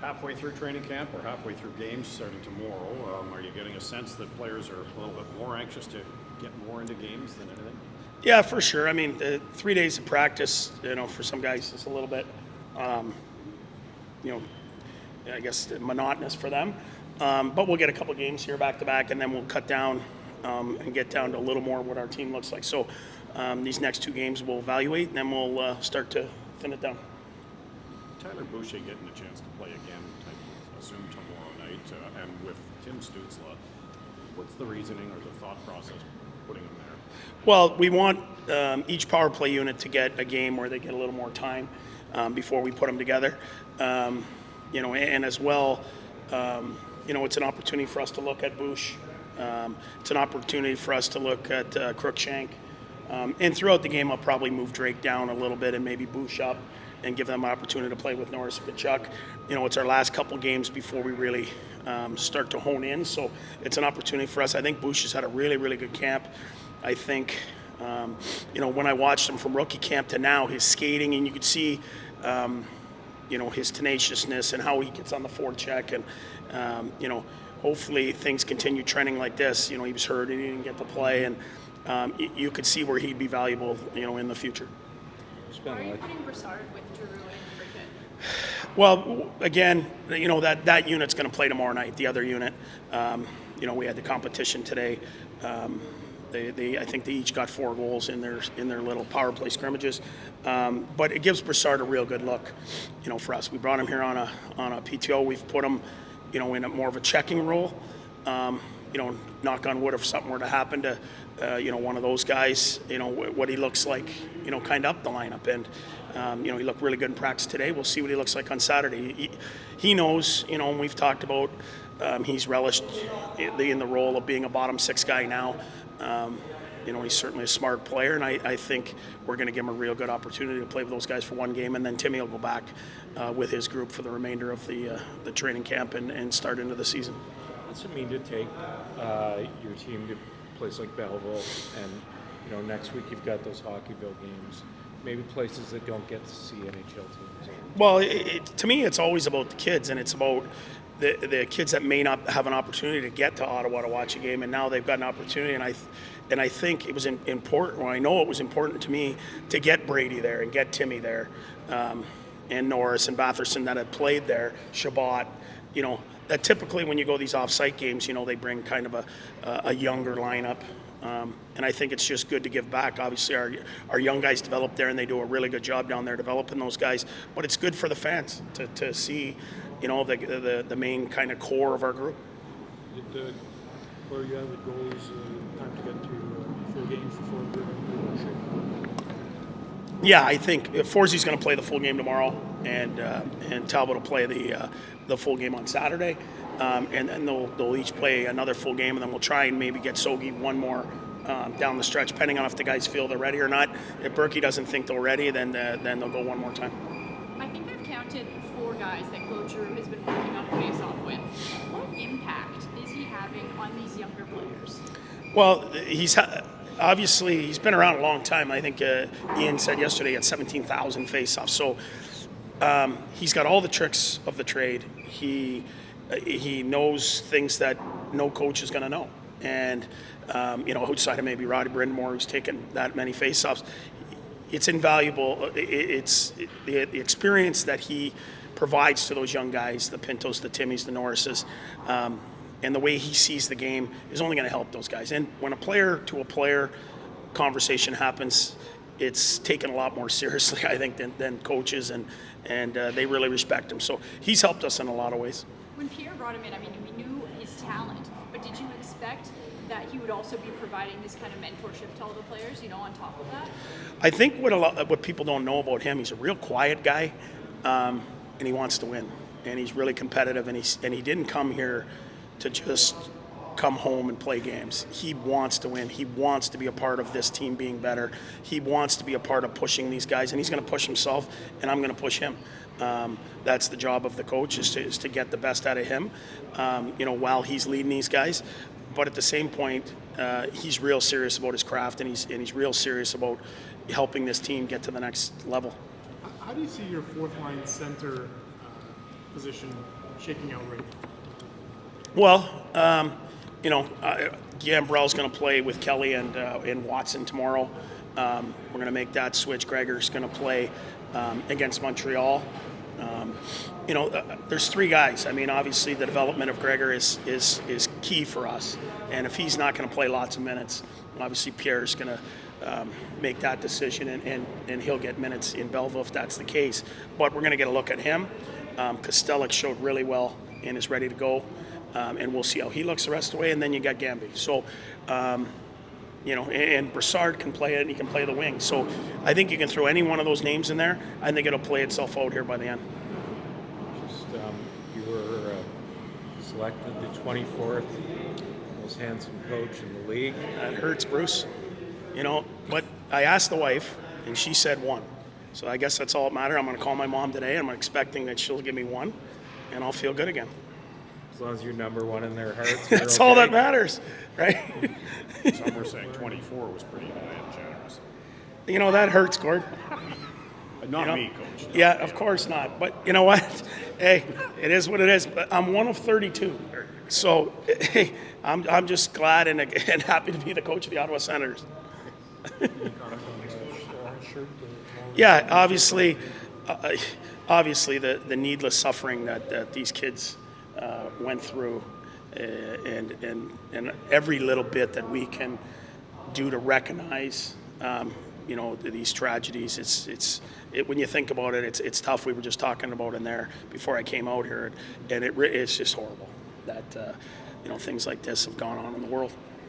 halfway through training camp or halfway through games starting tomorrow, are you getting a sense that players are a little bit more anxious to get more into games than anything? Yeah, for sure. I mean, 3 days of practice, for some guys is a little bit, I guess monotonous for them. But we'll get a couple games here back to back, and then we'll cut down and get down to a little more what our team looks like. So these next 2 games we'll evaluate, and then we'll start to thin it down. Tyler Boucher getting a chance to play again, I assume tomorrow night, and with Tim Stützle, what's the reasoning or the thought process putting him there? Well, we want each power play unit to get a game where they get a little more time before we put them together. And as well, it's an opportunity for us to look at Boucher. It's an opportunity for us to look at Crookshank. And throughout the game, I'll probably move Drake down a little bit and maybe Boucher up and give them an opportunity to play with Norris and Tkachuk. It's our last couple games before we really start to hone in. So it's an opportunity for us. I think Boucher's had a really, really good camp. I think, when I watched him from rookie camp to now, his skating, and you could see, his tenaciousness and how he gets on the forecheck. And, hopefully things continue trending like this. He was hurt and he didn't get to play. And you could see where he'd be valuable, in the future. Are you putting Brassard with Giroux and Bridget? Well, again, that unit's going to play tomorrow night. The other unit, we had the competition today. I think they each got 4 goals in their little power play scrimmages, but it gives Brassard a real good look, for us. We brought him here on a PTO. We've put him, in a more of a checking role. Knock on wood, if something were to happen to, one of those guys, what he looks like, kind of up the lineup. And, he looked really good in practice today. We'll see what he looks like on Saturday. He knows, and we've talked about, he's relished in the role of being a bottom 6 guy now. He's certainly a smart player, and I think we're going to give him a real good opportunity to play with those guys for 1 game, and then Timmy will go back with his group for the remainder of the training camp and start into the season. What's it mean to take your team to a place like Belleville, and next week you've got those Hockeyville games, maybe places that don't get to see NHL teams? Well, to me, it's always about the kids, and it's about the kids that may not have an opportunity to get to Ottawa to watch a game, and now they've got an opportunity. And I think it was important, or I know it was important to me, to get Brady there and get Timmy there, and Norris and Batherson that had played there, Chabot, that typically when you go these off-site games, they bring kind of a younger lineup. And I think it's just good to give back. Obviously, our young guys develop there, and they do a really good job down there developing those guys. But it's good for the fans to see, the main kind of core of our group. Where you have the goals, time to get to 4 games before the Yeah, I think Forzi's going to play the full game tomorrow, and Talbot will play the full game on Saturday. And then they'll each play another full game, and then we'll try and maybe get Sogi one more down the stretch, depending on if the guys feel they're ready or not. If Berkey doesn't think they're ready, then they'll go one more time. I think I've counted 4 guys that Claude Giroux has been working on face-off with. What impact is he having on these younger players? Well, obviously he's been around a long time. I think Ian said yesterday he had 17,000 face-offs. So he's got all the tricks of the trade. He knows things that no coach is going to know. And, outside of maybe Roddy Brindamore, who's taken that many face-offs, it's invaluable. It's the experience that he provides to those young guys, the Pintos, the Timmys, the Norrises, and the way he sees the game is only going to help those guys. And when a player-to-a-player conversation happens, it's taken a lot more seriously, I think, than coaches, and they really respect him. So he's helped us in a lot of ways. When Pierre brought him in, we knew his talent, but did you expect that he would also be providing this kind of mentorship to all the players, on top of that? I think what people don't know about him, he's a real quiet guy, and he wants to win, and he's really competitive, and he didn't come here to just come home and play games. He wants to win. He wants to be a part of this team being better. He wants to be a part of pushing these guys, and he's going to push himself, and I'm going to push him. That's the job of the coach, is to get the best out of him, while he's leading these guys. But at the same point, he's real serious about his craft, and he's real serious about helping this team get to the next level. How do you see your 4th line center position shaking out right now? Well, Gambrell's going to play with Kelly and Watson tomorrow. We're going to make that switch. Gregor's going to play against Montreal. There's three guys. I mean, obviously the development of Gregor is key for us. And if he's not going to play lots of minutes, obviously Pierre's going to make that decision, and he'll get minutes in Belleville if that's the case. But we're going to get a look at him. Kostelic showed really well and is ready to go. And we'll see how he looks the rest of the way. And then you got Gamby. So, and Brassard can play it, and he can play the wing. So I think you can throw any one of those names in there. I think it'll play itself out here by the end. Just you were selected the 24th most handsome coach in the league. That hurts, Bruce. But I asked the wife, and she said 1. So I guess that's all that matters. I'm going to call my mom today. I'm expecting that she'll give me 1, and I'll feel good again. As long as you're number 1 in their hearts, That's okay. all that matters, right? Some were saying 24 was pretty high and generous. That hurts, Gord. Not me, Coach. Yeah, of course not. But you know what? Hey, it is what it is. But I'm one of 32. So, hey, I'm just glad and happy to be the coach of the Ottawa Senators. Yeah, obviously the needless suffering that these kids went through, and every little bit that we can do to recognize, these tragedies. When you think about it, it's tough. We were just talking about in there before I came out here, and it's just horrible that things like this have gone on in the world.